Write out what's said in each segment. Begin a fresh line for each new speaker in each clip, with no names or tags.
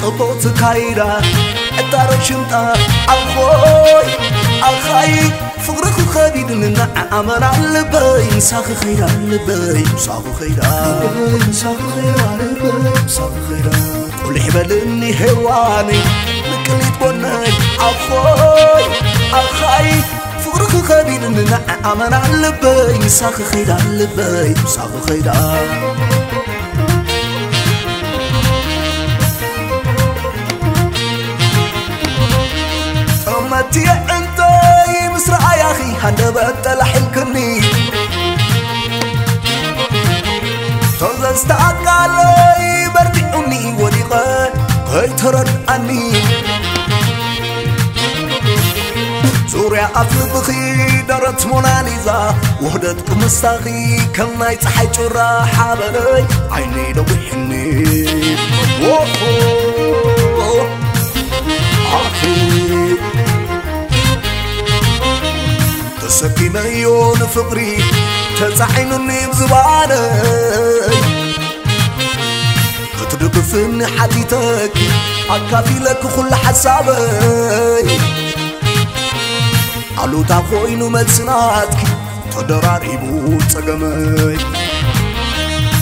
صوت كايرا الدار شنطة أخوي أخاي فقرك خديد لنا عمر على البين ساق خير على البين ساق خير ساق خير على البين ساق خير كل حبلني هواني مكليت بناي أخوي أخاي فقرك خديد لنا عمر على البين ساق خير على البين ساق خير أمتي أنت مسرع يا أخي هندبت لحلكني تزستعد علي بردئني ولغا هاي ترد عني زوريا أفل بخي درت موناليزا وهدت مستغي كما يتحيج الراحة بلي عيني لو بحني ووو أخي تسكينيون فقري تزعينني بزباني تدقفني حديتك أكافي لك كل حسابي علو تاخوينو ملسناتك تدراريبو تقمي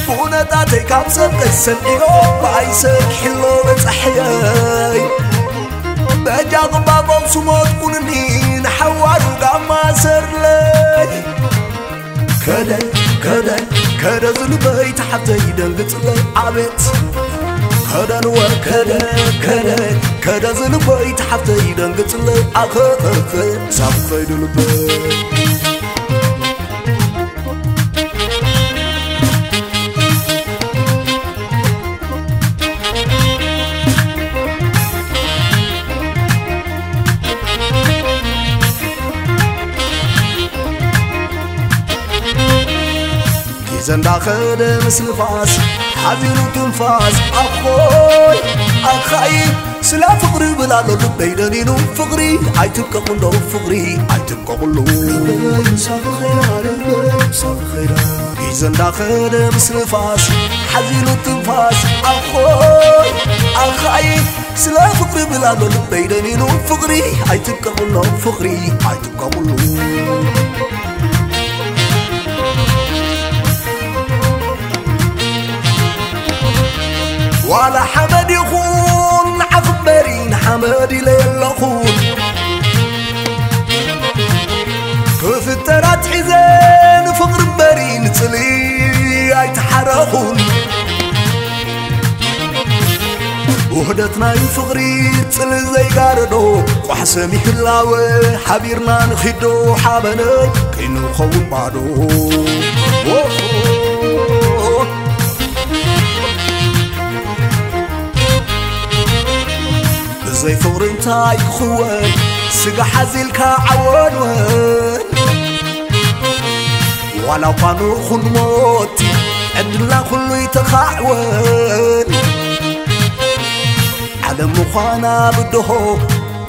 ونتاتي كامسك السنئيو بايسك حلو بتحيي بجاق بابا سموت قنني نحوار وقاما سرلي كدا ذنبي تحت يدنقت لي عبت كدا نور كدا ذنبي تحت يدنقت لي عخخخ سابقي دلبي زندا خد مثل فاس حزينو تنفاس أخوي أخاي سلا فقري بلا لولو بيدنينو فقري عاي تبقى قلو فقري عاي تبقى قلو ساق خيرا ساق خيرا زندا خد مثل فاس حزينو تنفاس أخوي أخاي سلا فقري بلا لولو بيدنينو فقري عاي تبقى قلو فقري عاي تبقى قلو ولا حمد يخون عفبرين حمد ليل خون كيف الترات حزين فقر برين تلي يتحرقون وهدتنا يفقري تلي زي قاردو وحسمي كلاوي حبيرنا نخدو حابني كينو خون بعدو زي فور انتاي خوان سقا حزيلك عوان وان ولو قانو خن موتي عندنا كله يتخاعوان على مخانا بدهو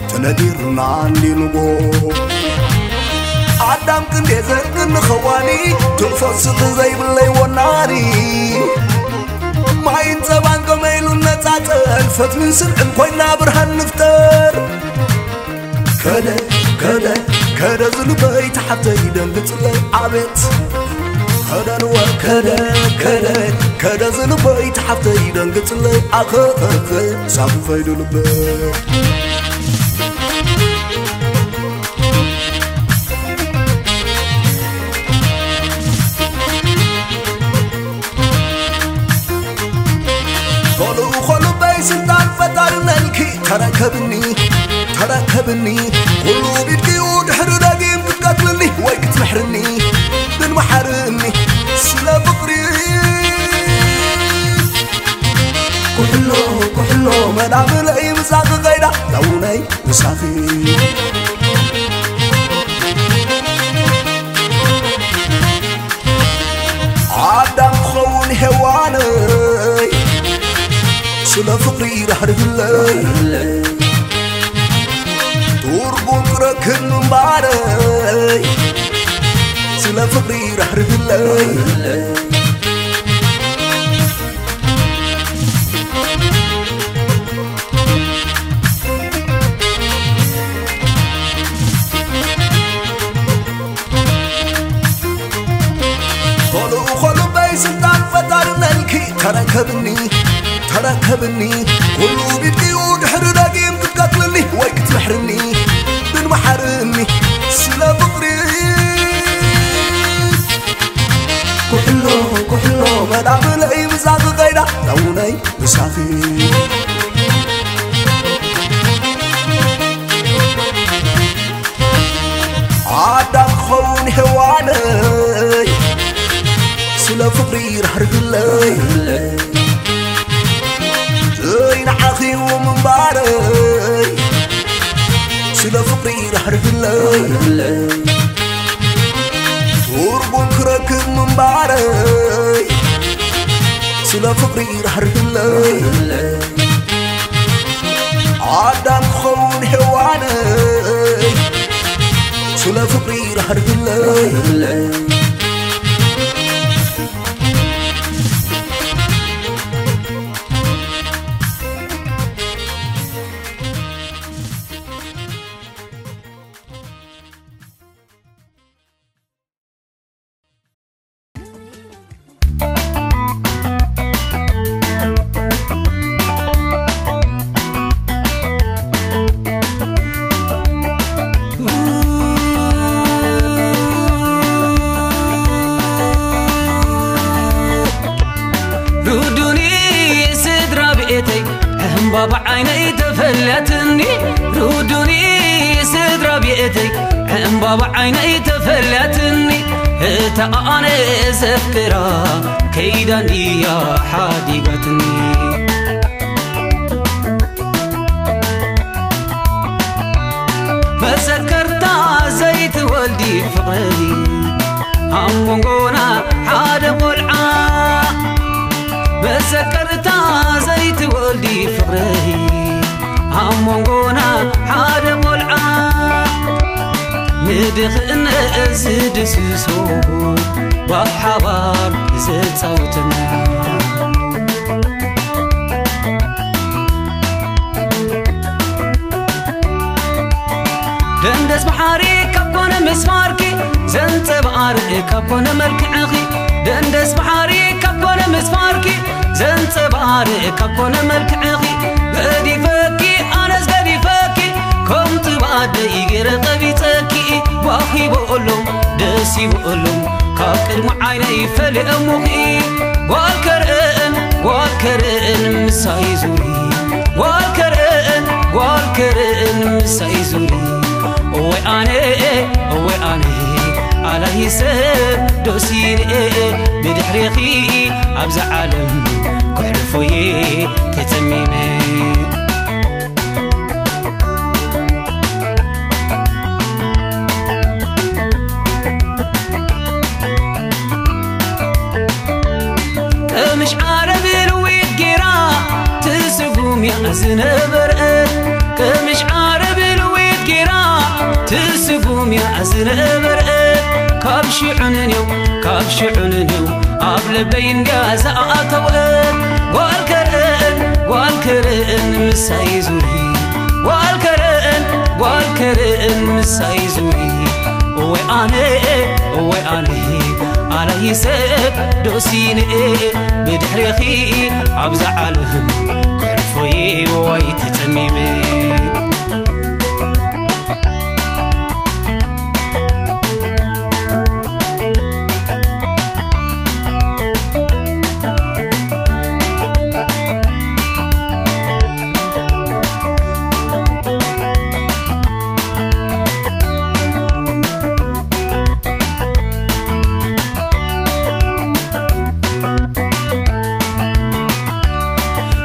تناديرنا عندي نبو عدام كندي زرقن خواني تنفسق زي باللي وناني ما ينزبان قميلو نتاتل فتمن سنعن كوينا برهان نفتر كدا زلبي تحت يدنقت لي عبت كدا نور كدا زلبي تحت يدنقت لي عخخخ سابو فايدو لبي سلطان فتارنا الكي تركبني كلو بيدكي ودحر داقيم تقاتلني ويك تمحرني بالمحرني سلا فقري كحلو مدام لأي مساق غيدا لوني مساقي عدم خون هواني سلا فقري رح رجلي تورقون ركن مباري سلا فقري رح رجلي أخي عادم خون هواني سلا فقري رحرق اللي زين أخي ومن باري سلا فقري رحرق اللي وربون كرك من باري سلا فقري رحرق اللي عادم خون هواني سلا فقري رحرق اللي بابا عيني تفلتني رودوني سدرا بيتي بابا عيني تفلتني تا انا سفكرا كيداني يا حديقتني فسكرت زيت ولدي فقري عمقونا حاد قلعا فسكرت زيت ولدي فقري عمقونا حاد قلعا ندخن أزد سسو وحوار زد صوتنا دندس بحاري كبونا مسماركي زنت بارك كبونا ملكعخي دندس بحاري كبونا مسماركي زنت بارك كبونا ملكعخي غدي فكي أنا غدي فكي كنت بعد يجر قبيتكي واخي بقولهم دسي بقولهم كاكل معايني فلأموخي والكرئن مسايزوري والكرئن مسايزوري وأنا على حساب دوسيني بدحريخي أبز عالم كل فوي تتميمي مش عارف الويد جرا تسقوم يا زنبرق مش عارف الويد جرا تسقوم يا زنبرق كابشي عننيو قبل بين جاز أطوئن والكرئن مسايزوري والكرئن مسايزوري وأنا على حساب دوسيني بدحريخي أبز عالم كل فوي ويتتميمي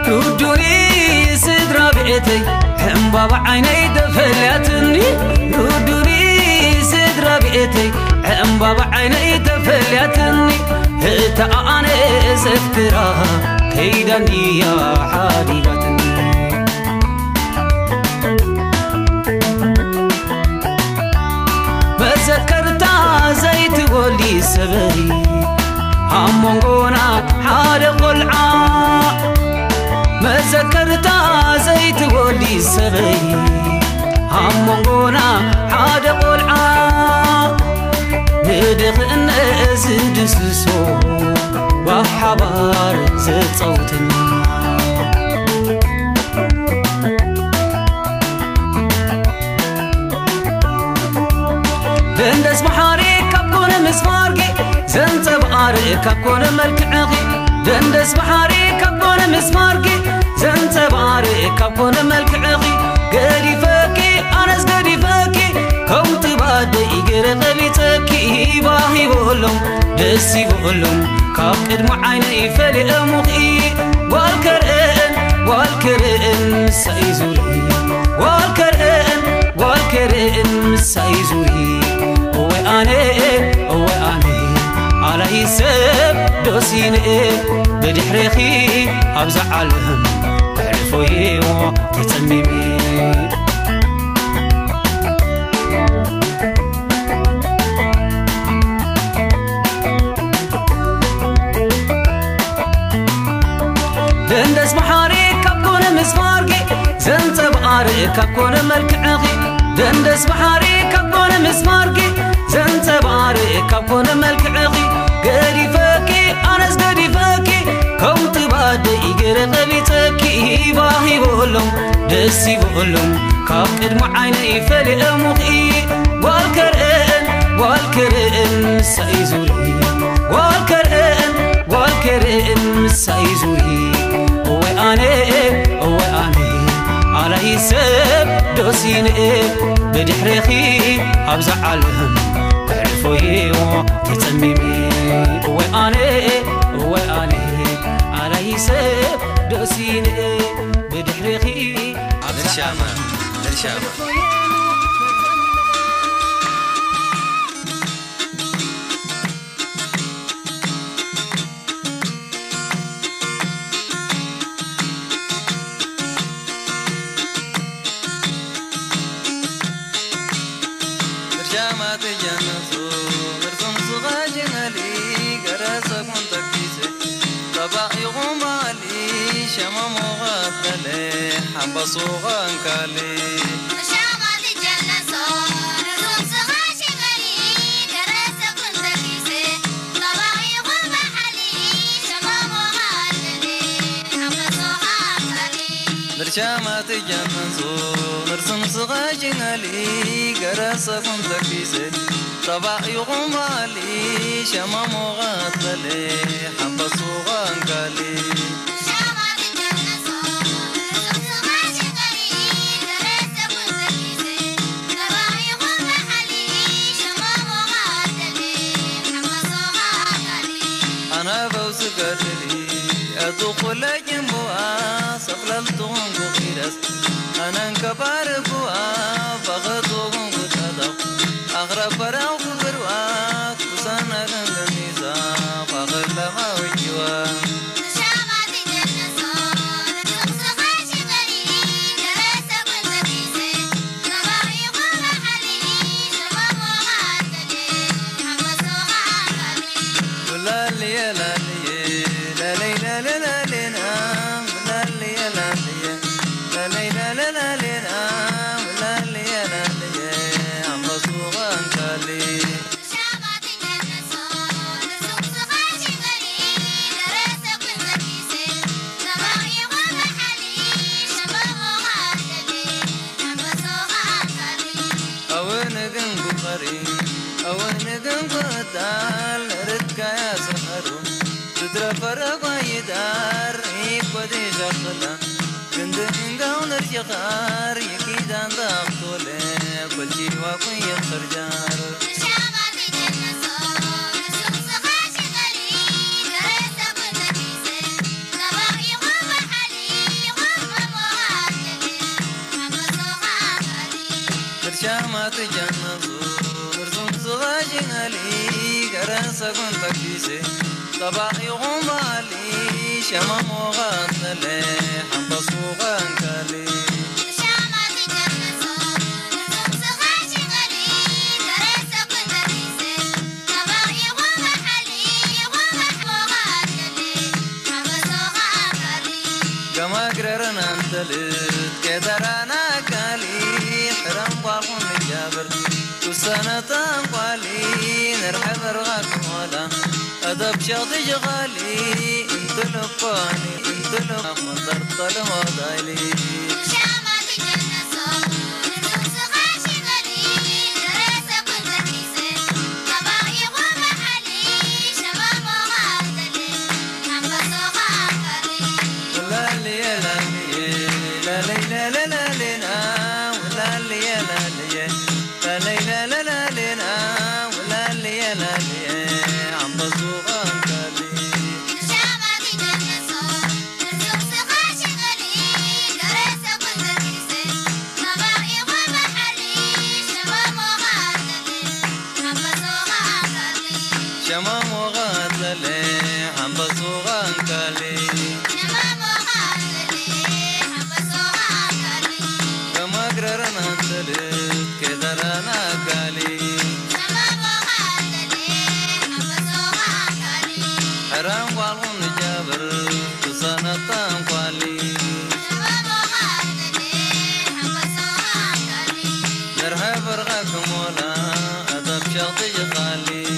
رودوني سدرا بيتي بابا عيني تفلتني رودوني سدرا بيتي بابا عيني تفلتني تا أنا سفكرا كيداني يا حديقتني فسكرت زيت ولي سبري عمقونا حاد قلعا ما ذكرت زيت ولي سبي عمقونا حاد قلعا ندخن أزد سسو وحبار زد صوتنا دندس بحاري كبكون مسماركي زنت بارك كبكون ملكعغي دندس بحاري كبكون مسماركي
زنتبارك كون ملكعقي قريفكي أنس قريفكي كوت بعد يقرق بيتكي باهي بقولهم دسي بقولهم كاقد معيني فلق مخي والكرئن سايزوري والكرئن سايزوري وأنا على يسب دوسيني بدحرخي أبزع علهم تعرفوي وتتميمي دندس محاري كبكون مسماركي زنت بقاري كبكون ملكعقي دندس محاري كبكون مسماركي زنت بقاري كبكون ملكعقي قريفكي أنس قريفكي كوت بعد يقرق بيتكي باهي بقولهم دسي بقولهم كاقد معيني فلق مخي والكرئن سايزوري والكرئن سايزوري وأنا على يسب دوسيني بدحرخي أبزع علهم تعرفوي وتتميمي وأنا على يسب دوسيني بدحرخي أبزع علهم
بصوغان كالي
شامات الجنة صار الروم صغاش غلي كراسة كنت كيسي طبعي غرب حلي شمام وغالي عم بصوغان كالي
برشامات الجنة صار الروم صغاش غلي كراسة كنت كيسي طبعي غرب حلي شمام وغالي عم بصوغان كالي أدخل جنبها صفلتهم بخيرس أنا انكبار بوا فغطهم بتدق أغرب براو بروات وسانا غنغنيزا فغل لما وجوا
شامات الجنة صار الروم صغاش غلي كراسة كنت كيسي طبعي غرب حلي شمام وغالي عم بصوغان كالي
لا لي لا لي فرق ويدار يقودي شغلة كند إنقاون الجغار يكيد عن ضغطولي كل شي واقوي يخرجار
شامات الجنة صار الروم صغاش غلي كراسة كنت كيسي طبعي غرب حلي غرب وغالي عم بصوغان كالي
برشامات الجنة صار الروم صغاش غلي كراسة كنت كيسي طبعي غمالي شمام وغاثلي حب صوغان كالي
شامات الجنة صار الروم صغاش غلي كراسة كنت كيسي طبعي غرب حلي غرب وغالي عم بصوغان كالي
كما قررنا انتلت كدرانا كالي حرام ضعفون الجابر وسنة تنقالي نرحب رغاك مولا أدب شاطي جغالي انت لقاني انت لقمان ضرط الموضالي
شامات الجنة صار الروم صغاش غلي كراسة كنت كيسي طبعي غرب حلي شمام وغالي عم بصوغان كالي
لا لي لا لي قررنا انتلت كدرنا قالي حرام والغن جابر تصانا قالي نرهب رغاكم ولا أدب شاطي قالي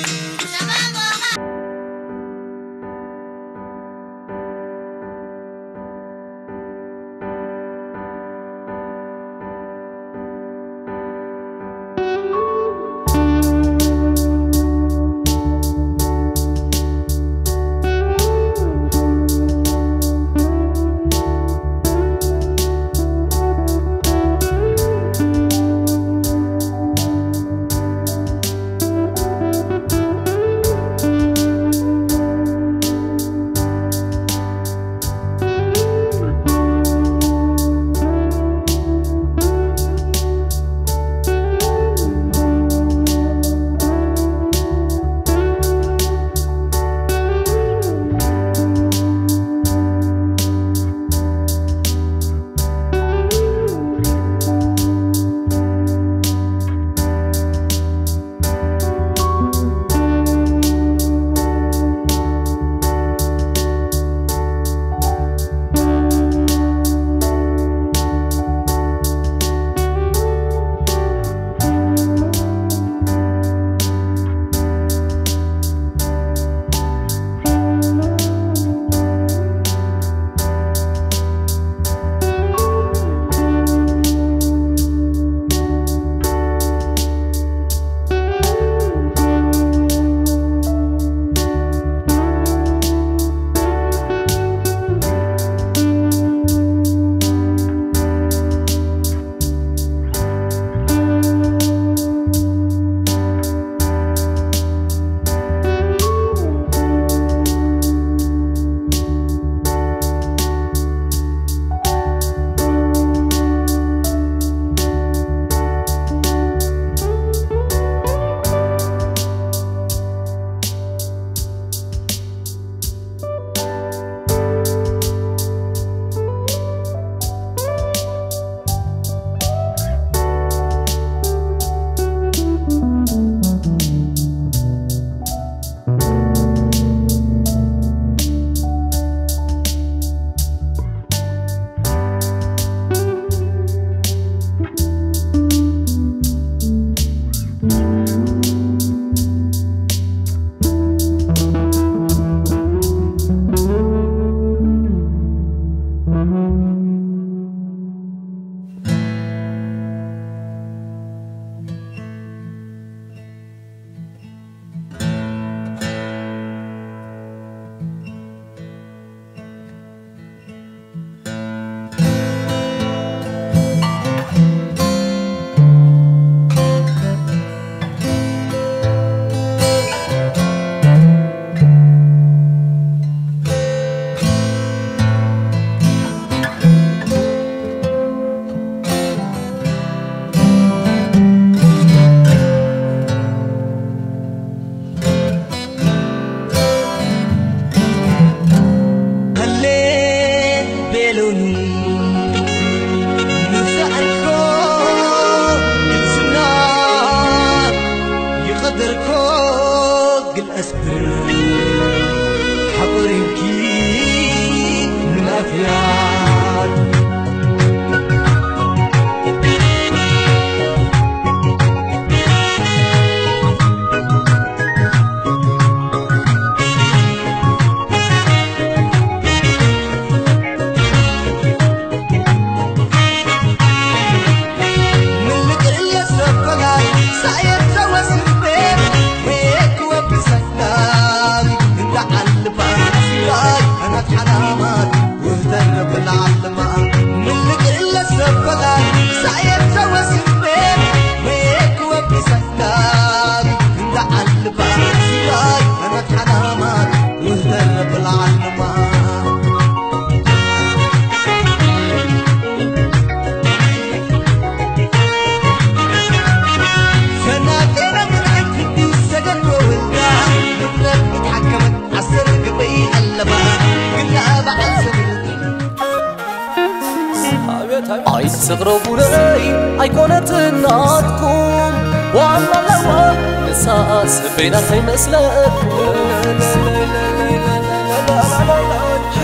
تقربوا لي أيقونة الناتكم والله لو نساس بين خي مسلك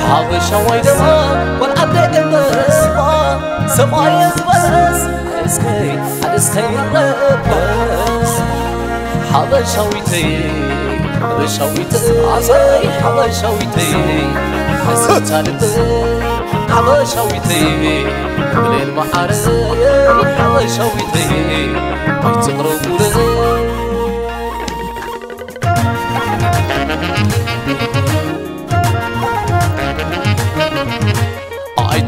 حبشة ويدما والعبد المسوا سمايز بس حدسكي الربس حبشاويتي عزي حبشاويتي حسيت علبي حبشاويتي بليل محاري حبشاويتي تقربوا لي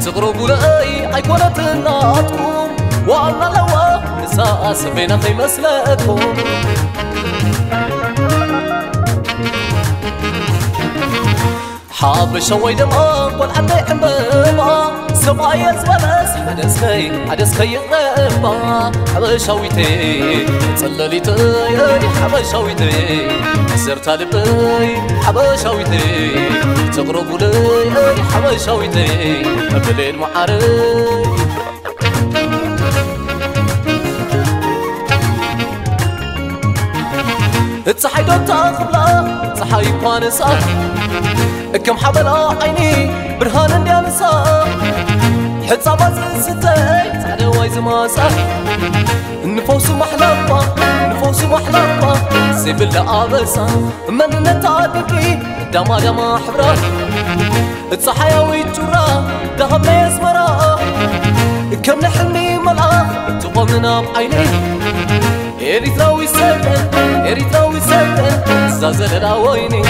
تقربوا لي أيقونة الناتكم والله لو نساس بين خي مسلكم حابشة ويدما والعبد حمبا سمايز بلس حدسكي الربا حبشاويتي صلليتي حبشاويتي سرت لبي حبشاويتي تقربوا لي حبشاويتي بليل معاري تصحي دوتا خبلا صحي بانسا كم حبلا عيني برهان انديانسا حصابات ستي تعالى وايز ماسا نفوس محلبا سيب الابسا من نتعدكي دما حبرا تصحياوي جرا دهب يسمرا كم نحلمي ملعا تقومنا بعيني إريتراوي سكن زازل راويني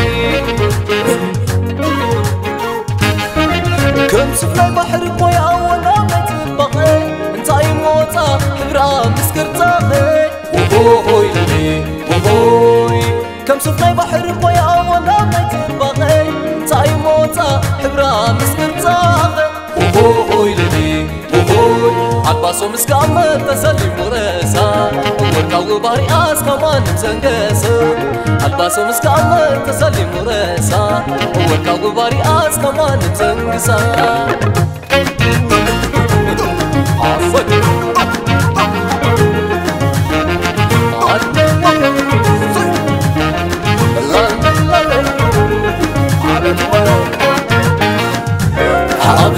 كم سفلي بحر بويا وانا متبقي انتاي موتا حبرا مسكرتاقي وهوي لي وهوي كم سفلي بحر بويا وانا متبقي انتاي موتا حبرا مسكرتاقي وهوي لي وهوي عباسو مسكامل تسلي مرسا ورقاو باري آس كمان مزنقسا عباسو مسكامل تسلي مرسا ورقاو باري آس كمان مزنقسا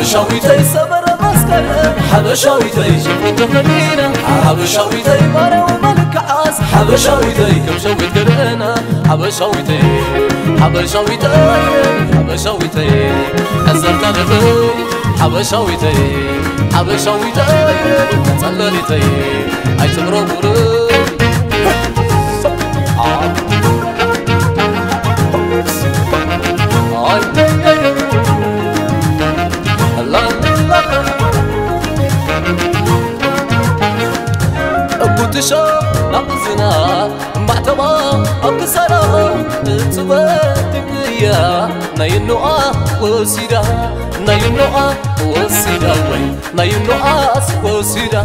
حبشاويتي سبر مسكر حبشاويتي شفت مدينة حبشاويتي مارو ملك عاس حبشاويتي كم شويت قرنا حبشاويتي أزرت لبي حبشاويتي صلليتي أي تقربوا أبوتشا نقزنا معتما أبسرا تبتك يا ناينوآ وسيدا ناينوآ وسيدا وين ناينوآ وسيدا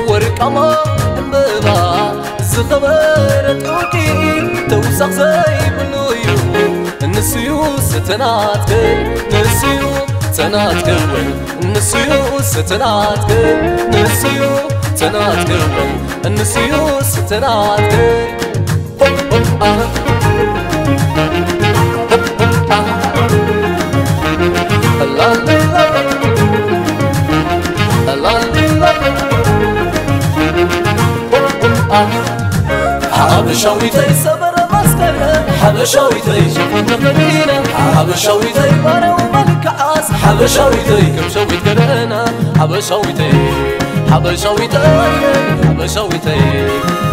ورقما مبا زخبرت أوكي توسخ زي بلويو نسيو ستناتك نسيو تناتكون نسيو ستناتكون نسيو ستناتكون حبشاويتي سبر مسكر حبشاويتي شفت مدينة حبشاويتي مارو ملك عاس حبشاويتي كم شويت قرنا حبشاويتي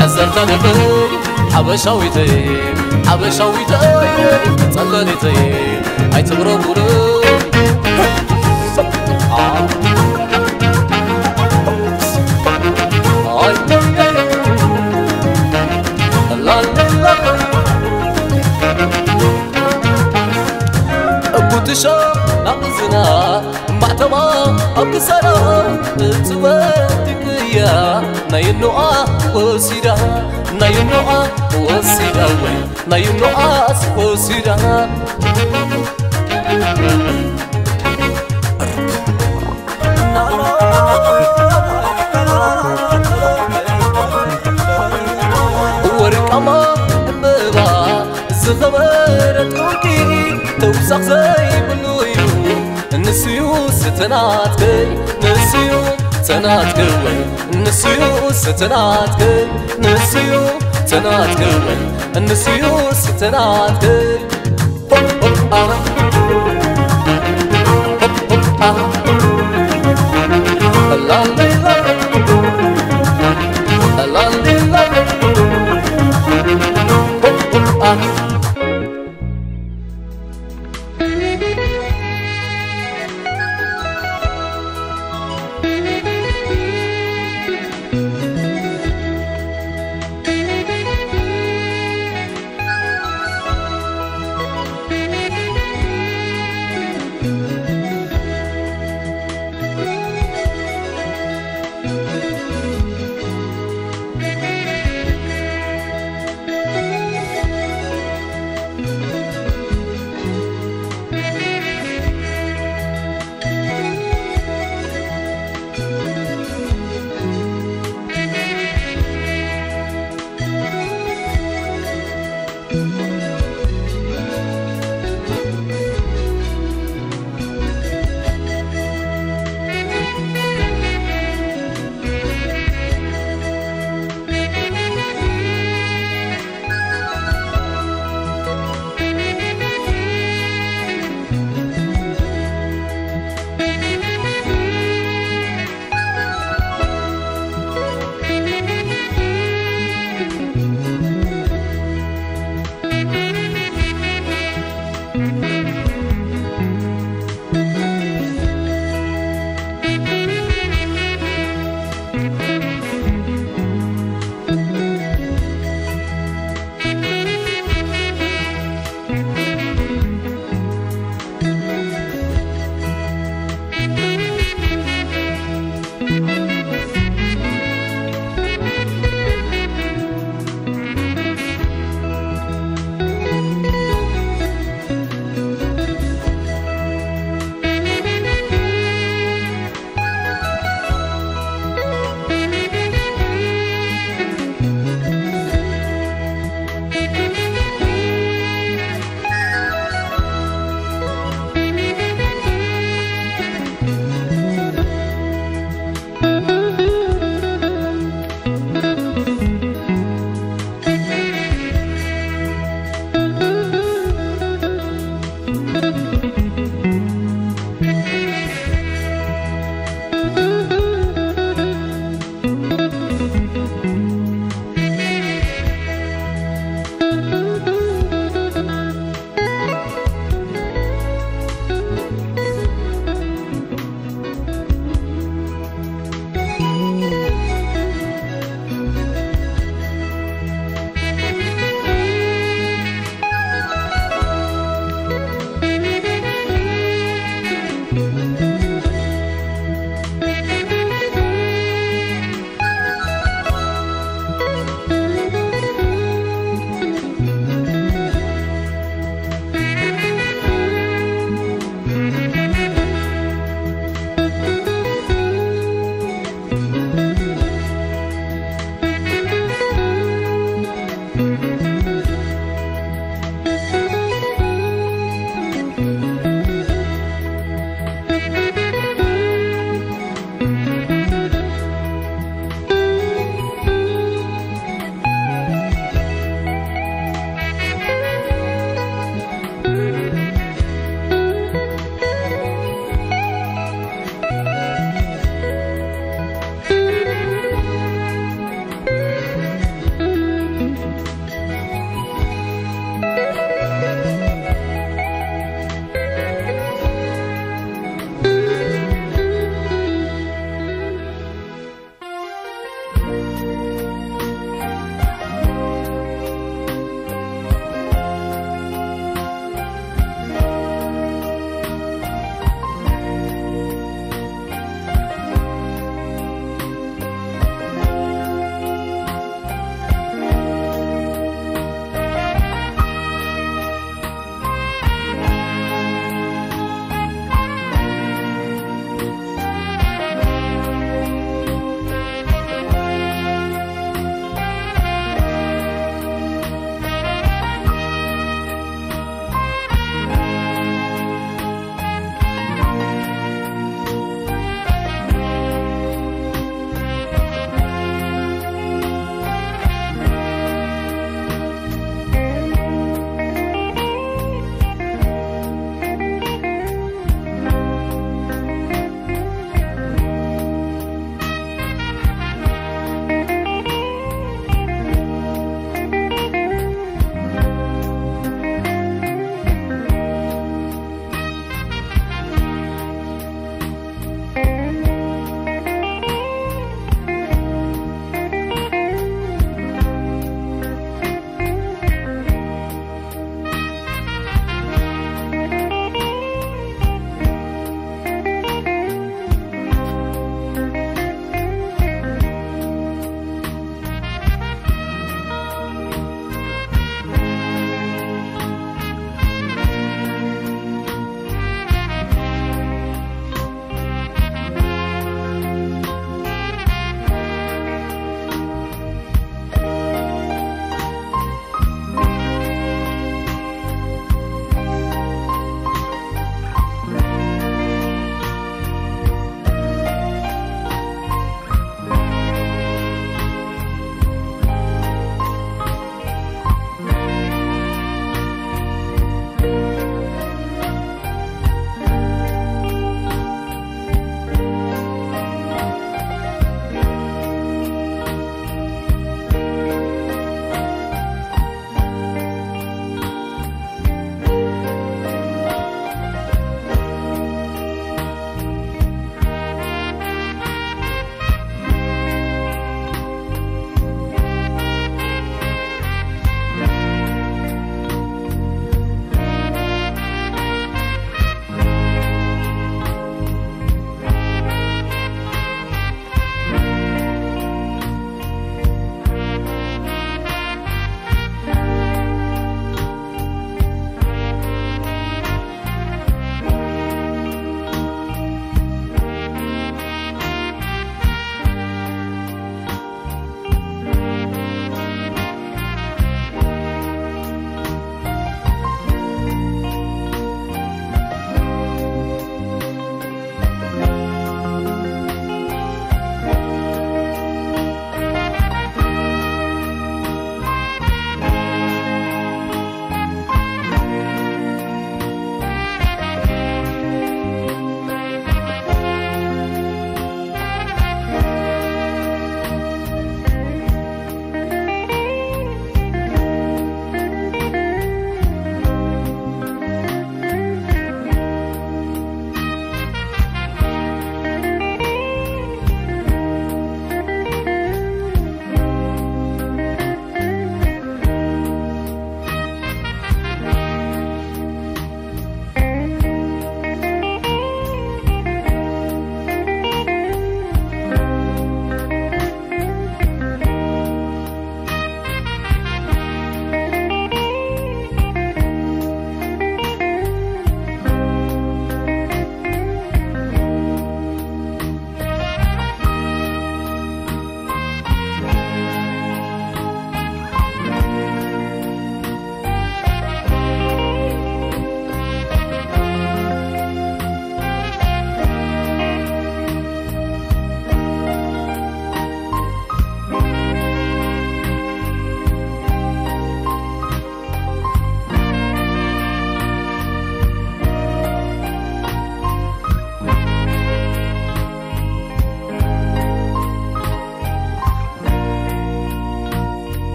أزرت لبي حبشاويتي صلليتي أي تقربوا لي أبوتشا نقزنا معتما أبسرا تبتك يا ناينوآ وسيدا وين ناينوآ وسيدا ورقما أمبا زغبرت أوكي توسخ زي بلويو نسيو ستناتكي نسيو تناتكي نسيو ستناتكي نسيو تناتكي نسيو ستناتكي لا لا لا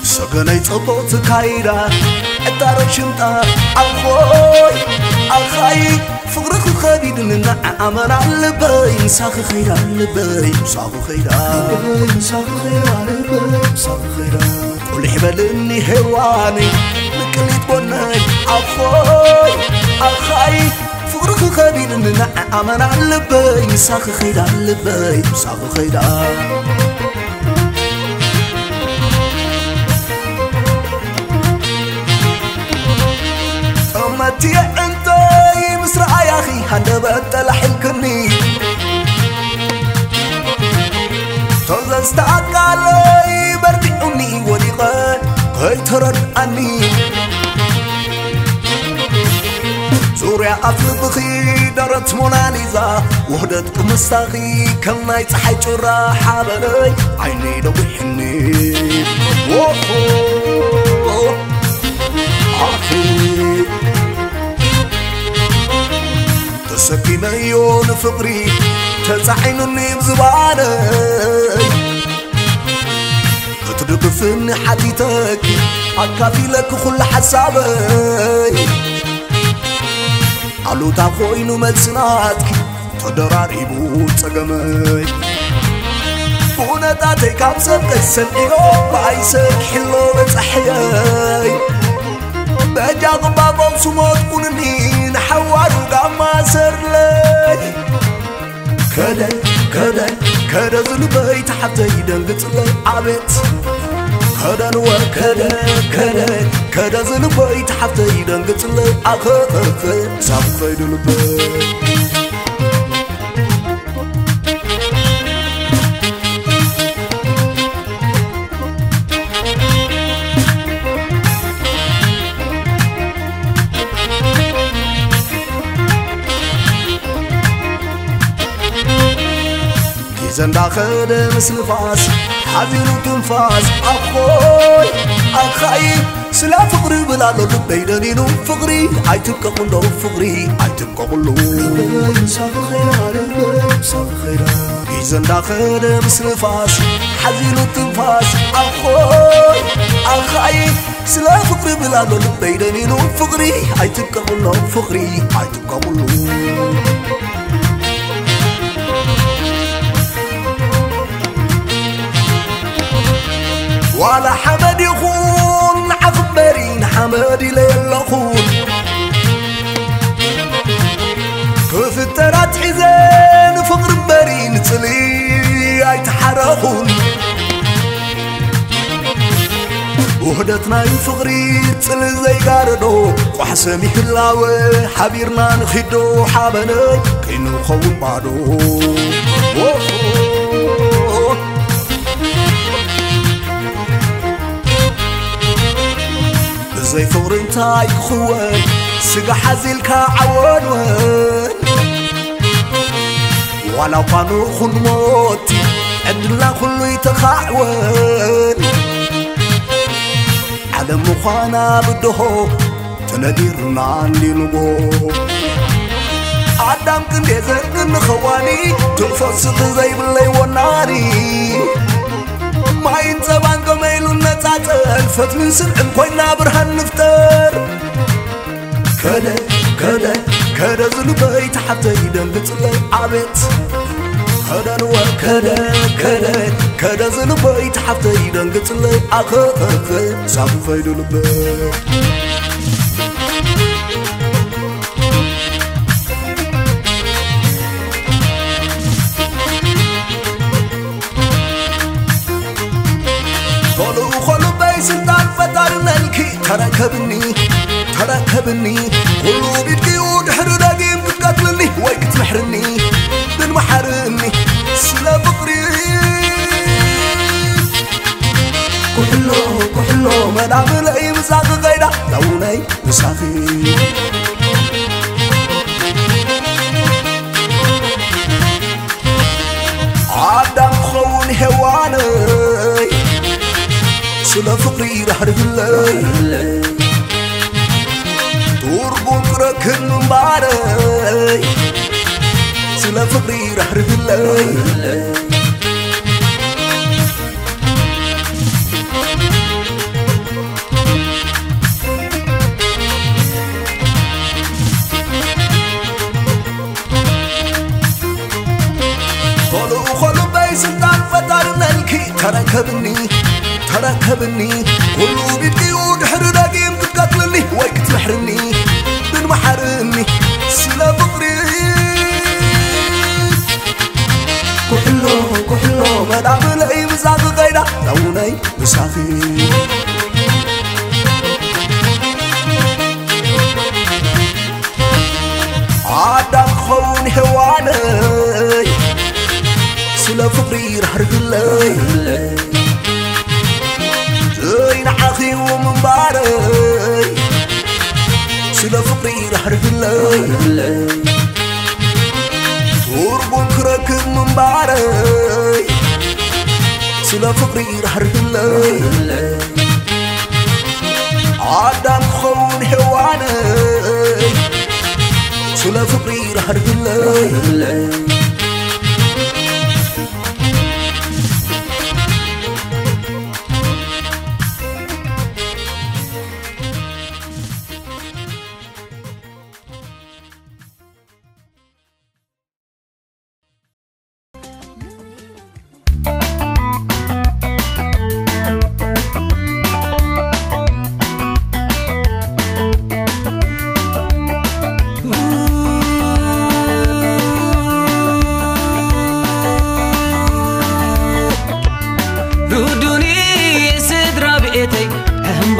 سجني صوت كايرا الدار شنطة أخوي فقرك خبيد لنا عمل على البين ساق خير على البين ساق خير ساق خير على البين ساق خير كل حبلني هواني لكلي تبني أخوي فقرك خبيد لنا عمل على البين ساق خير على البين ساق خير أمتي أنت مسرع يا أخي هندبت لحلكني تنزل علي بردعني ولغان هاي ترد عني زوريا أطلبخي درت موناليزا وهدت مستغي كم نايت حيجرا حابلي عيني دوحني ووو تسكينيو نفقري تزعينني بزباني تدقفني حديتك أكافي لك كل حسابي علو تاخوينو ملسناتك تدراريبو تسقمي ونتاتي كابسب قسنيو بعيسك حلو بتحيي بجا غبابو سموت قنني نحوارو قاما سرلي كدا زلبي تحتي دنقت لي عبت كدا زلبي تحتي دنقت لي أخذ سافي دلبي زندا خد مثل فاس حزينو تنفاس أخوي سلا فقري بلا لو بيدنينو فقري عيتبقى قندو فقري عيتبقى قلو مساق خيرا زندا خد مثل فاس حزينو تنفاس أخوي سلا فقري بلا لو بيدنينو فقري عيتبقى قندو فقري عيتبقى قلو ولا حمد يخون عفبرين حمد ليل خون كيف الترات حزين فقر برين تلي يتحرخون وحدتنا يفقري تلي زي قاردو وحسمي حلاوي حبيرنا نخدو حابني كينو خون بعدو زي فقر انتاي خوان سقا حزيلك عوان وان ولو كانوا خن موتي عندنا كله يتخاعوان على مخانا بدهو تناديرنا عندي نبو عدام كندي زرقن خواني تنفصد زي باللي وناري ما ينزبان قميلو نتاتل فتن سلعن كوينا برهن نفتر كدا زلبي تحتي دنقت لي عبت كدا زلبي تحتي دنقت لي أخذ سابو فايدو لبي خلو بيسنتان فتار ملكي تركبني كلو بيدكي ودحر داقيم تقاتلني ويك تمحرني بن محرمني سلا فقري كحلو مدام لأي مساق غيدا لوني مسافي عدم خون هواني سلا فقري رح رجلي توربون كركن مباري سلا فقري رح رجلي خلو بيسنتان فتار ملكي تركبني كلو بيدي ودحر داقيم تقاتلني ويك تمحرني بن محرمني سلا فقري كحلو مدام لأي مساق غيدا لوني مسافي عدم خون هواني سلا فقري رح رجلي زين عاخي ومن باري سلا فقري رح رجلي توربون كركب من باري سلا فقري رح رجلي عدم خون هواني سلا فقري رح ردلي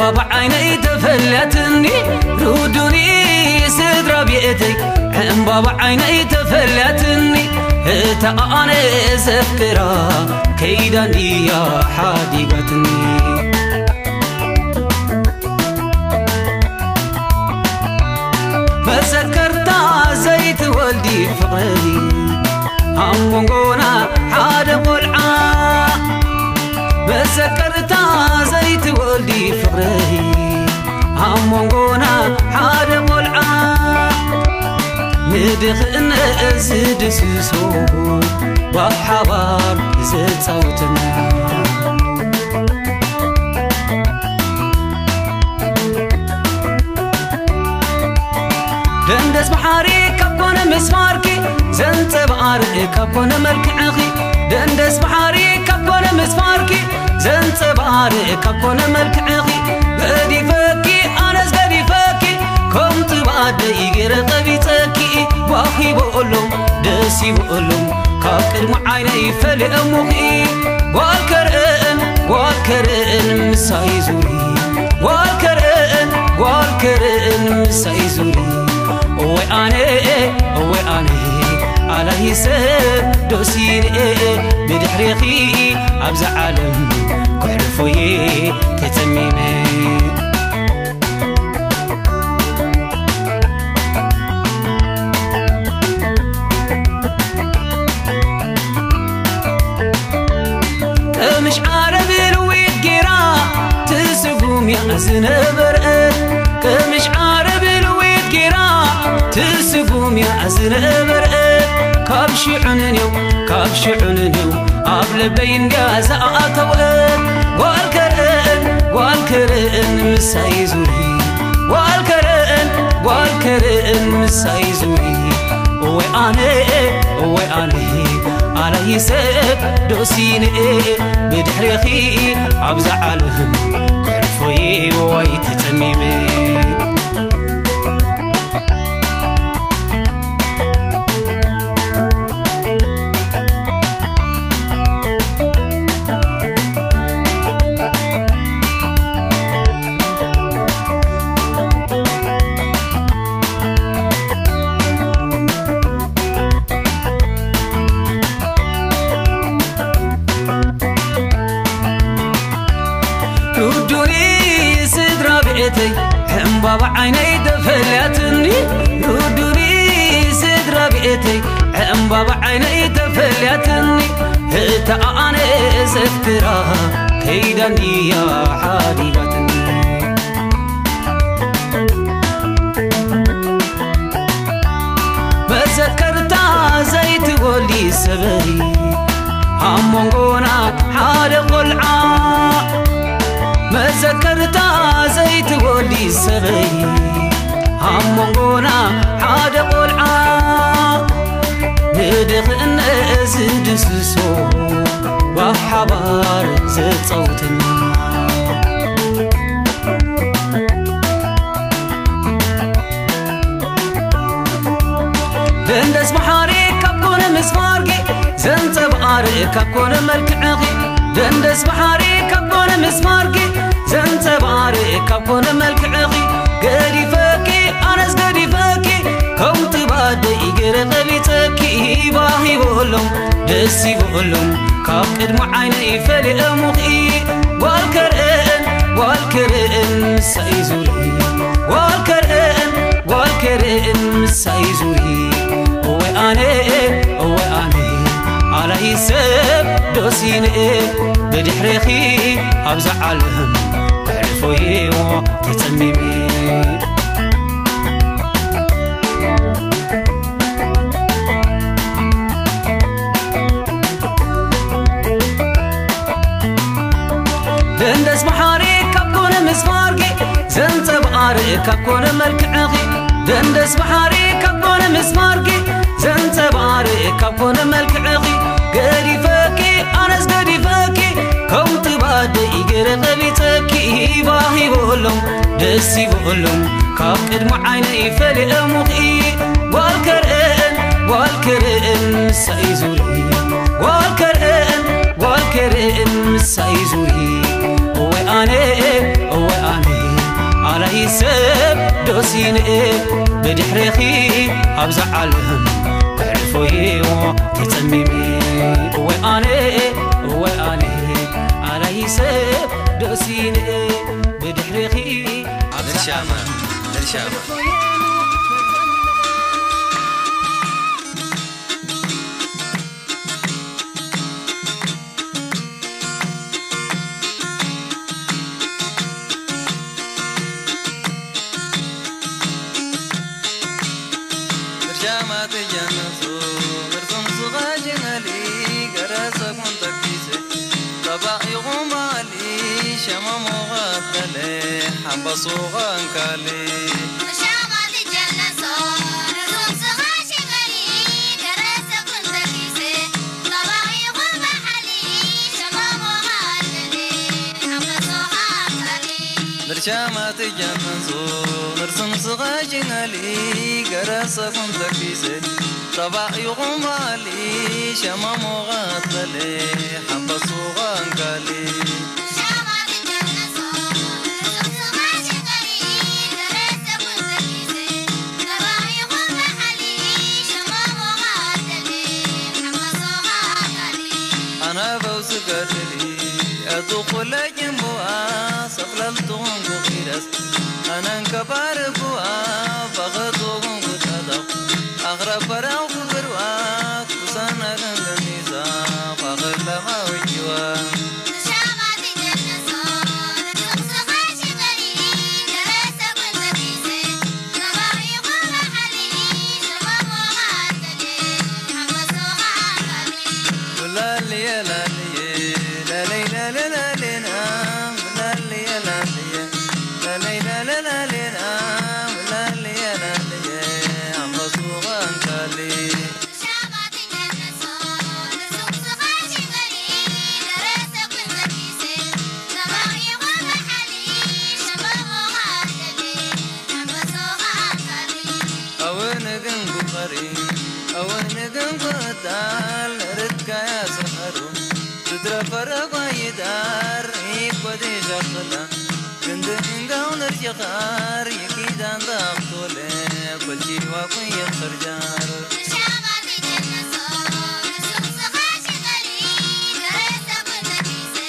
بابا عيني تفلتني رودوني سدرا بيتي بابا عيني تفلتني تا انا سفكرا كيداني يا حديقتني فسكرت زيت ولدي فقري عمقونا حاد قلعا فسكرت زيت ولدي فقري عمقونا حاد قلعا ندخن أزد سسو وحوار زد صوتنا دندس بحاري كبون مسماركي زنت بارئ كبون ملكعخي دندس بحاري كبون مسماركي زنت بارئ كبون ملكعخي غدي فكي أنس غدي فكي كنت بعد يغير قبيتكي واخي بقولهم دسي بقولهم كاكل معايني فلأمخي والكرئن مسايزوري والكرئن مسايزوري وأنا على حساب دوسين بدحريخي أبز عالم كحرفوي تتميمي مش عارف الويد جرا تسقوم يا زنبرق مش عارف الويد جرا تسقوم يا زنبرق كابشي عننيو قبل بين جاز أطوئن والكرئن مسايزوري والكرئن مسايزوري وأنا على حساب دوسين بدحريخي عبز عالهم كحرفوي ويتتميمي ردوني سدرا بيتي بابا عيني تفلتني ردوني سدرا بيتي بابا عيني تفلتني تا أنا سفترا كيداني يا حديقتني بسكرت زيت ولي سبري عمقونا حاد قلعا ما ذكرت زيت ولي سبي عمقونا حاد قلعا ندخن أزد سسو وحبار زد صوتنا دندس بحاري كبكون مسماركي زنت بارئ كبكون ملكعغي دندس بحاري كبكون مسماركي زنت بارئ كبكون ملكعغي قدي فاكي أنس قدي فاكي كنت بعد يقر قبيتكي باهي بقولهم دسي بقولهم كاكد معايني فلأمخي والكرئن مسايزوري والكرئن مسايزوري وأنا على حساب دوسين بدحريخي أبز عالهم كحرفوي وتتميمي دندس بحاري كبكون مسماركي زنتب عاري كبكون ملكعغي دندس بحاري كبكون مسماركي زنتب عاري كبكون ملكعغي قدي فاكي أنس قدي فاكي كوت بادي قرق بيتكي باهي بولم دسي بولم كاكد معيني فلي أمخي والكرئن سايزوري والكرئن سايزوري وأنا على يسب دوسيني بدحرخي أبزع علم تعرفوي وتتميمي وأنا على يسب دوسيني بدحرخي أبزع
الشامة شامات جنسو مرسوم صغاجنا لي قراسك منتكيسة طبع يغوم علي شمم وغطلي حنب صغان كالي
شامات جنسو مرسوم صغاجنا لي قراسك منتكيسة طبع يغوم علي شمم وغطلي حنب صغان كالي
شامات جنسو مرسوم صغاجنا لي قراسك منتكيسة طبع يغوم علي شمم وغطلي حنب صغان كالي
شامات جنسو مرسوم صغاجنا لي قراسك منتكيسة طبع يغوم علي شمم وغطلي حنب صغان كالي
أنا بوسكت لي أدخل جنبها سفلتهم بخيرس أنا انكبار بوا فغطوهم كتدق أغرب براو كبروا كسانا غنغنيزا فغر لما وجوا
شامات جنسو مرسوم صغاجنا لي قراسك منتكيسة طبع يغوم علي شمم وغطلي حنب صغان كالي
ولا لي لا لي لا لي لا لا لا لنا ولا لي لا لي لا لي لا لا لا لنا ولا لي لا لي عم بصوغان كالي
شامات جنسو مرسوم صغاجنا لي قراسك منتكيسة طبع يغوم علي شمم وغطلي حنب صغان كالي
أونقن بقري أونقن قتال ردك يا سحرو تدرى فرق ويدار يقودي شغلة كنت إنقاو نرجقار يكيدان ضغطولي كل شي واقوي يخرجار
شامات جنسو مرسوم صغاجنا لي قراسك منتكيسة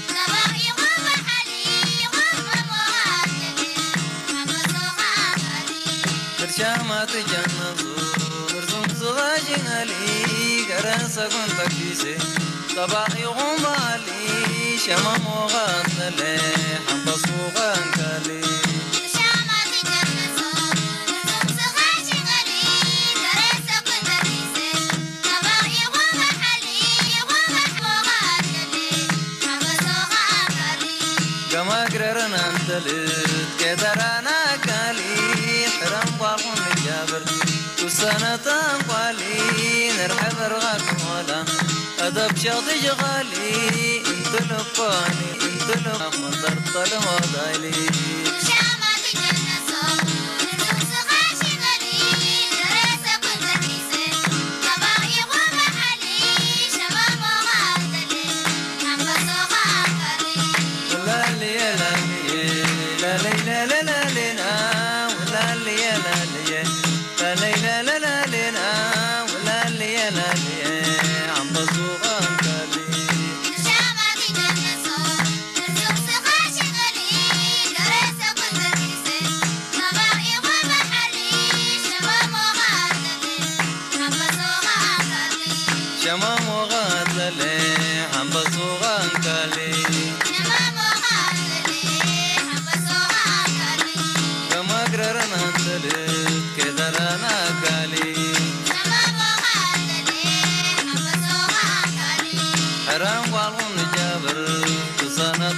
طبع يغوم علي شمم وغطلي حنب صغان كالي
برشامات جنزو مرسوم صغاجنا لي قراسك منتكيسي طبع يغوم علي شمم وغطلي حنب صوغان كالي
شامات جنسو مرسوم صغاجنا لي قراسك منتكيسة طبع يغوم علي شمم وغطلي حنب صغان كالي
كما قررنا انتلت كدرانا كالي حرام باقون الجابر وسنة تنقالي نرحب رغاك مولا أدب شاطي جغالي انت لقاني انت لقاني طرطل وضالي
شامات جنسو مرسوم صغاجنا لي قراسك منتكيسة طبع يغوم علي شمم وغطلي حنب صغان كالي
لا لي لا لي لا لي لا لا لا لنا ولا لي لا لي لا لي لا لا لا لنا ولا لي لا لي عم بصوغان كالي
شامات جنسو مرسوم صغاجنا لي قراسك منتكيسة طبع يغوم علي شمم وغطلي حنب صغان كالي
شمام وغاتلي عم بصوغان كالي
شمم وغطلي حنب صغان كالي
كما قررنا انتلت كدرانا كالي
شمم وغطلي حنب صغان كالي
حرام والغن جابر تسانة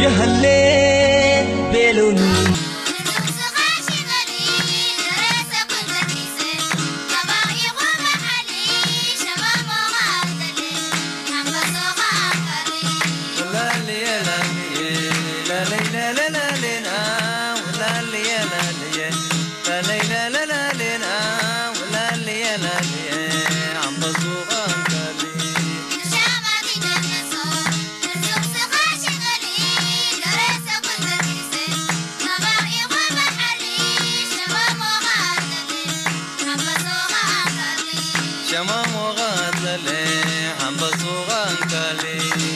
يهلل بيلوني
شمام وغازلي حب صغار كلي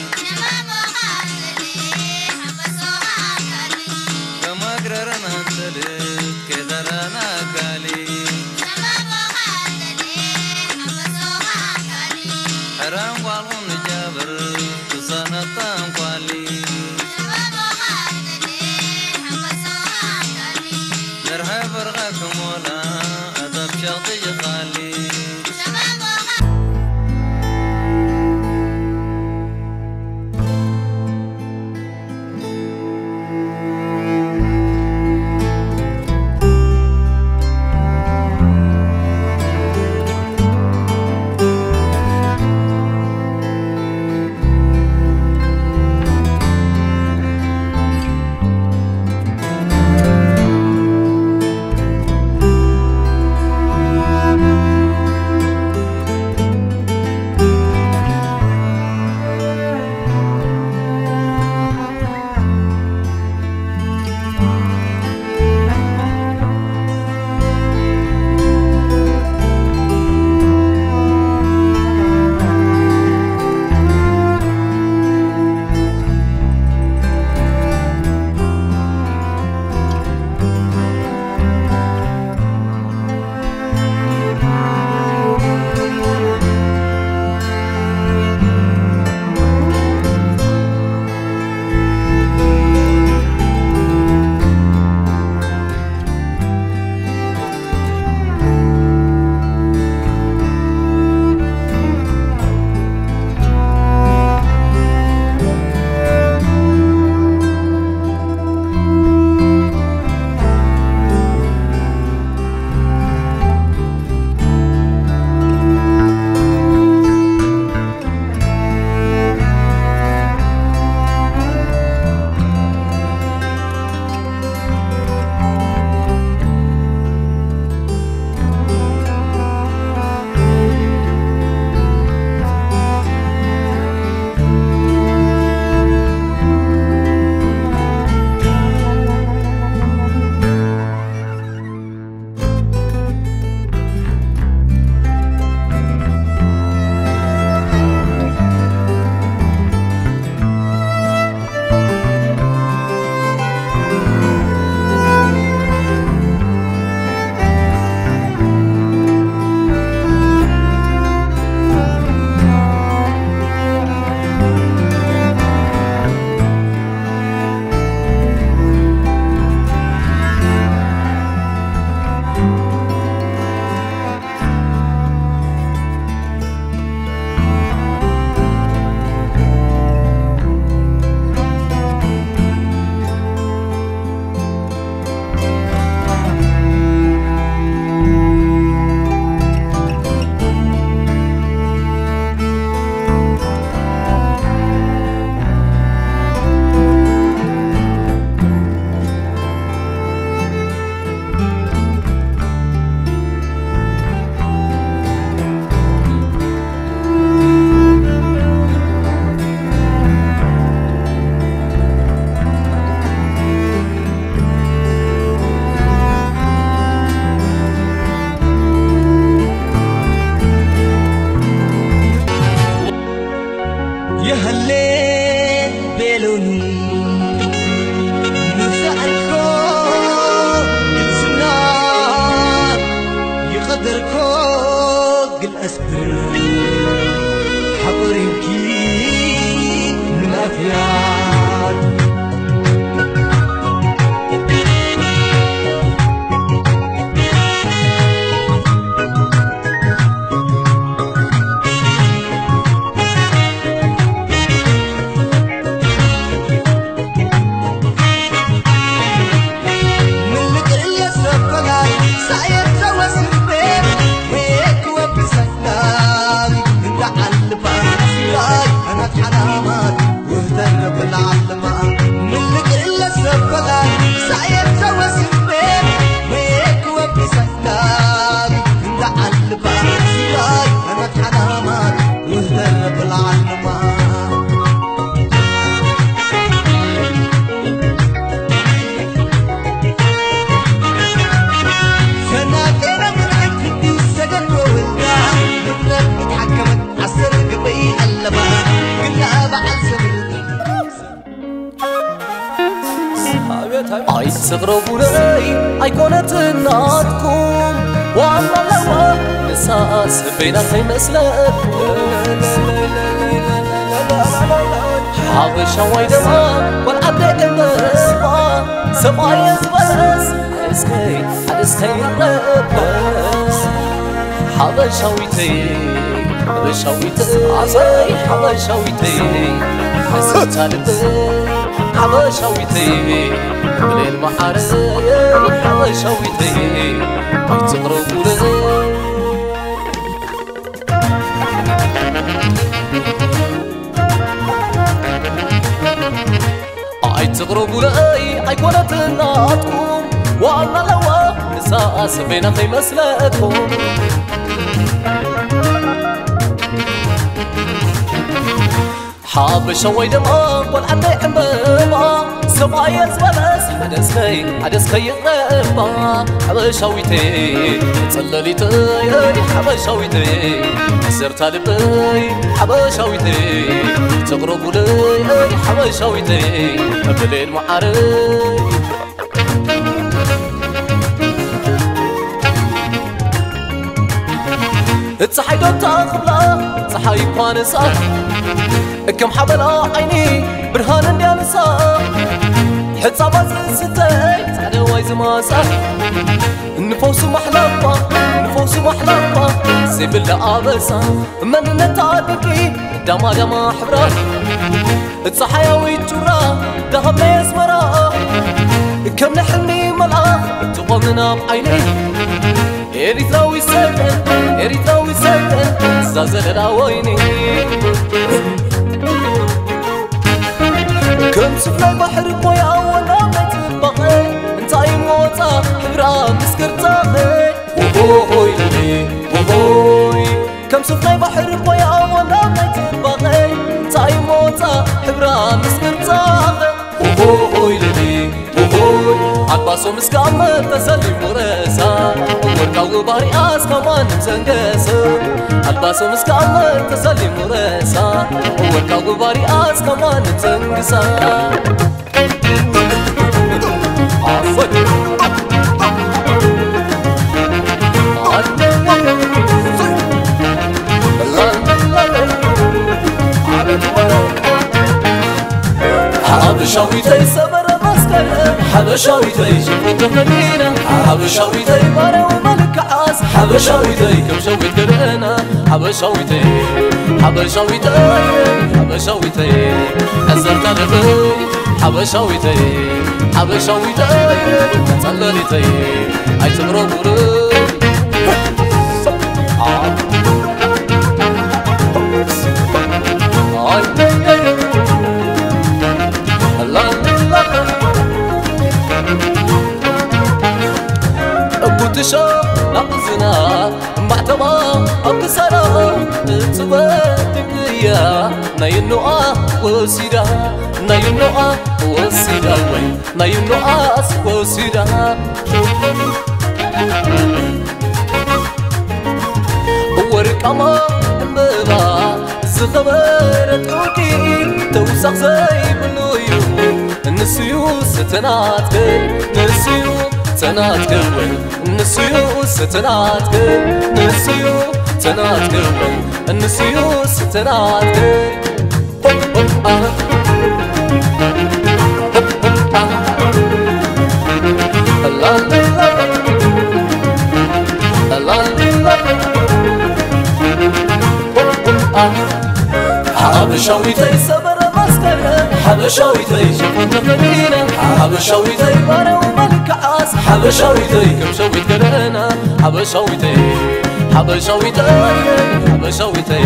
أي تغربوني أي كونت ناتكم وعنا لوا نساس بينا في مسلك حابش هواي دما والعبد إمرما سماي زبلس حدسكي ربس حابش هويتي حابش هويتي عصي حابش هويتي حسيت علبي حابش هويتي بليل محارب حابش هويتي أي تغربوني أي تغربوني أي كونت ناتكم وعنا لوا نساس بينا في مسلكم حابش هواي دما والعبد إمرما سماي زبلس حدسكي ربا حابش هويتي تسلليتي حابش هويتي سرت لبي حابش هويتي تقربوني حابش هويتي بليل معارف تصحي دوتا قبلا صحي بانسا كم حبلا عيني برهان ديالسا حصابات ستي تعالى وايز ماسا نفوس محلبا نفوس محلبا سيب العبسا من نتعدكي دما حبرا تصحي ويتجرا دهم يسمرا كم نحني ملعا تقومنا بعيني إريتراوي سكن زازل العويني كم سفلاي بحر بويا ولا متبقي انتاي موتا حبرا مسكرتاقي وهوي للي وهوي كم سفلاي بحر بويا ولا متبقي انتاي موتا حبرا مسكرتاقي وهوي للي وهوي عباسو مسكامة تسلي مرسا ورقاو باري آس كمان مزنقسا عباسو مسكامة تسلي مرسا ورقاو باري آس كمان مزنقسا عفوا حبشاويتي سبر مسكرة حبشاويتي شفوت مدينة حبشاويتي مارا وملك عاس حبشاويتي كم شويت قرينا حبشاويتي حبشاويتي حبشاويتي أزرت ربي حبشاويتي حبشاويتي تصلليتي أي تغربوني تشا نقزنا معتبا أقصرا تبتك يا ناينوآ وسيدا ناينوآ وسيدا وين ناينوآ وسيدا وركما مبا زخبرت عوكي توسخ زي بلويو نسيو ستناتك نسيو تناتكوي نسيو ستناتكوي نسيو تناتكوي نسيو ستناتكوي حبشاويتي سبر مسكرة حبشاويتي شفوت مدينة حبشاويتي مارا وملك عاس حبشاويتي كم شويت قرينا حبشاويتي حبشاويتي حبشاويتي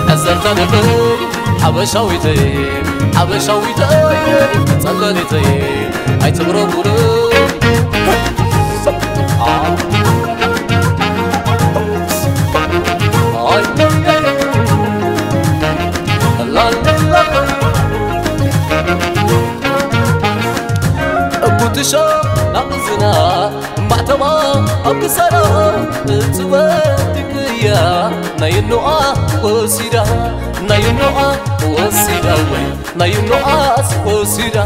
أزرت نبي حبشاويتي حبشاويتي تصلليتي أي تغربوني تشا نقزنا معتبا أقصرا تبتك يا ناينوآ وسيدا ناينوآ وسيدا وين ناينوآ وسيدا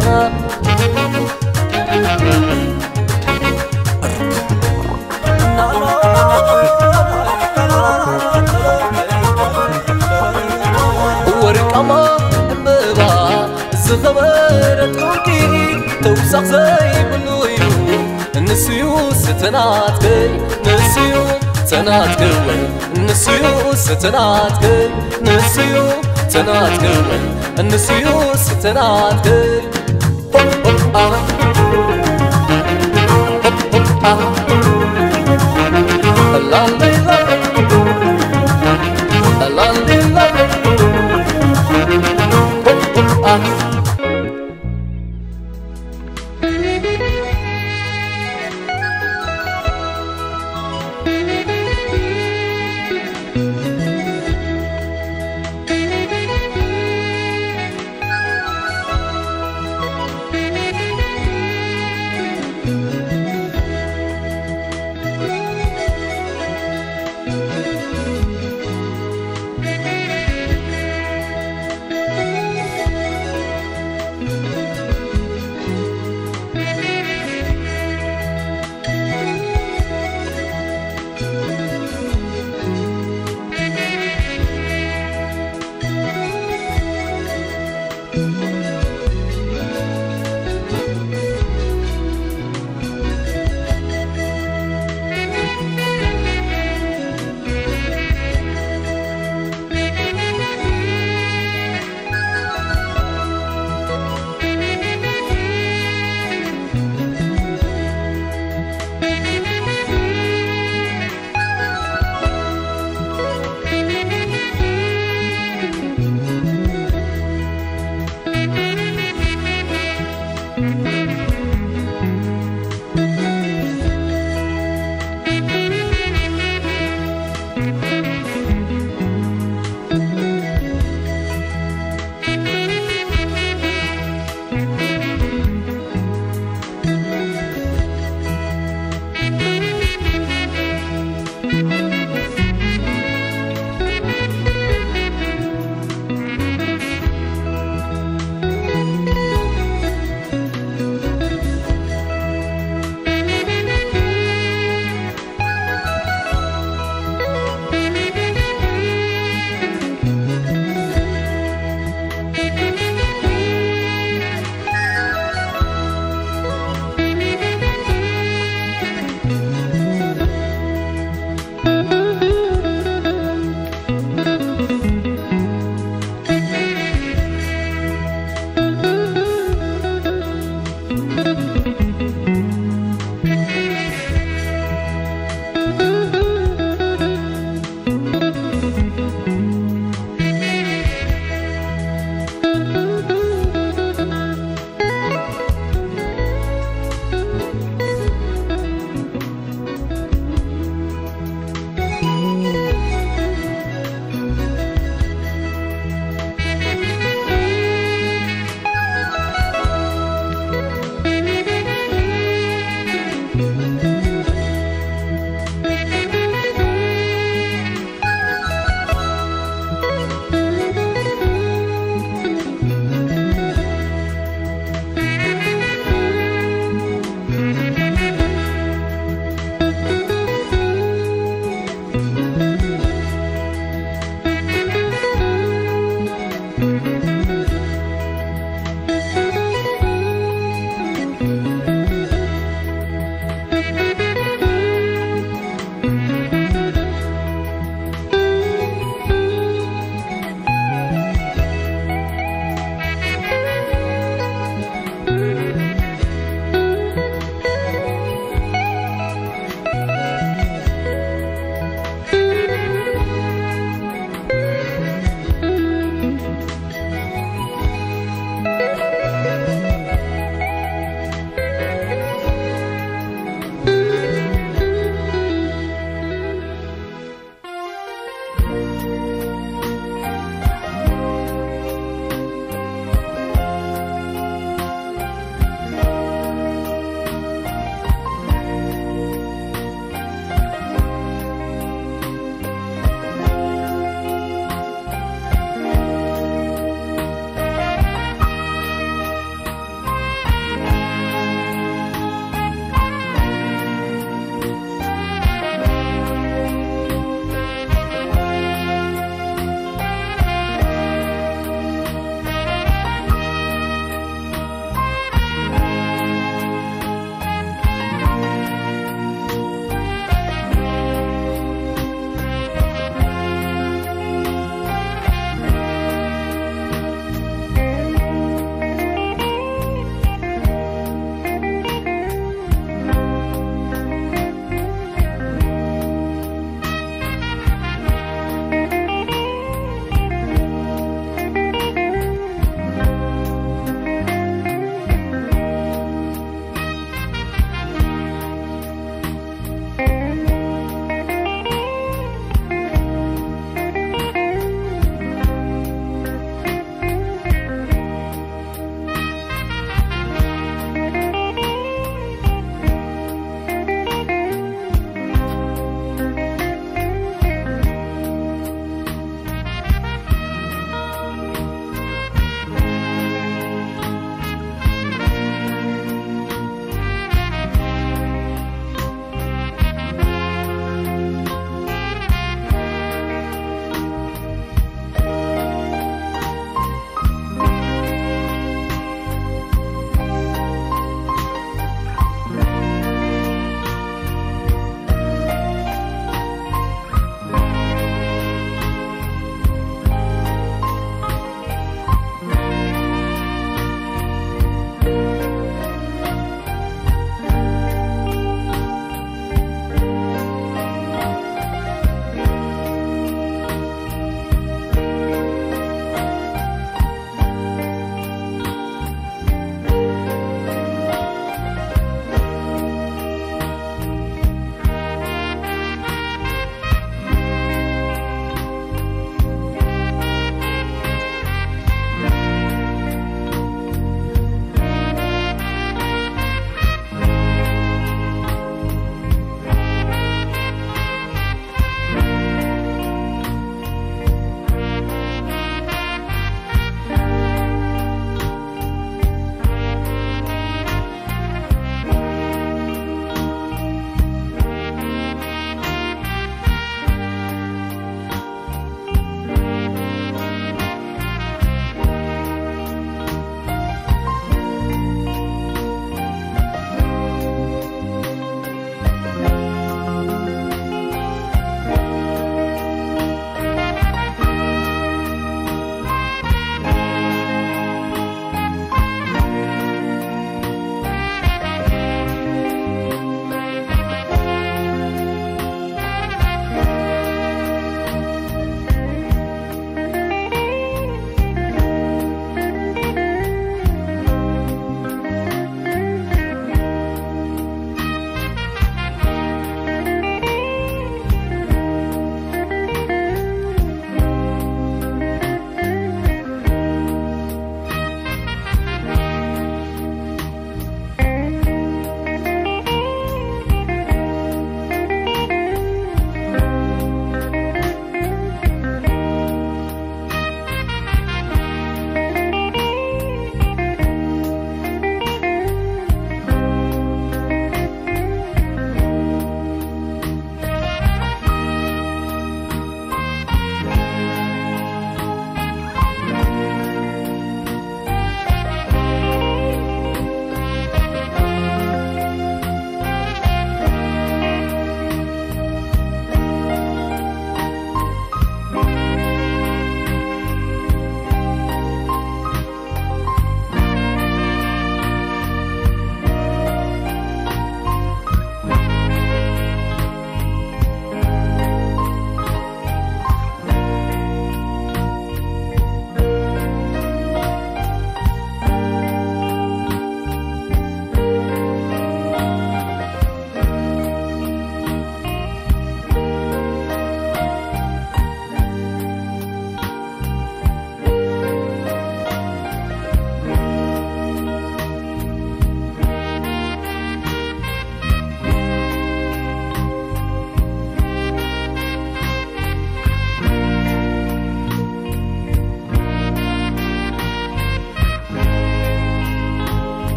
ورقما ببا زخبرت كوكي توسخ زي بلويو نسيو ستناتكي نسيو تناتكي نسيو ستناتكي نسيو تناتكي نسيو ستناتكي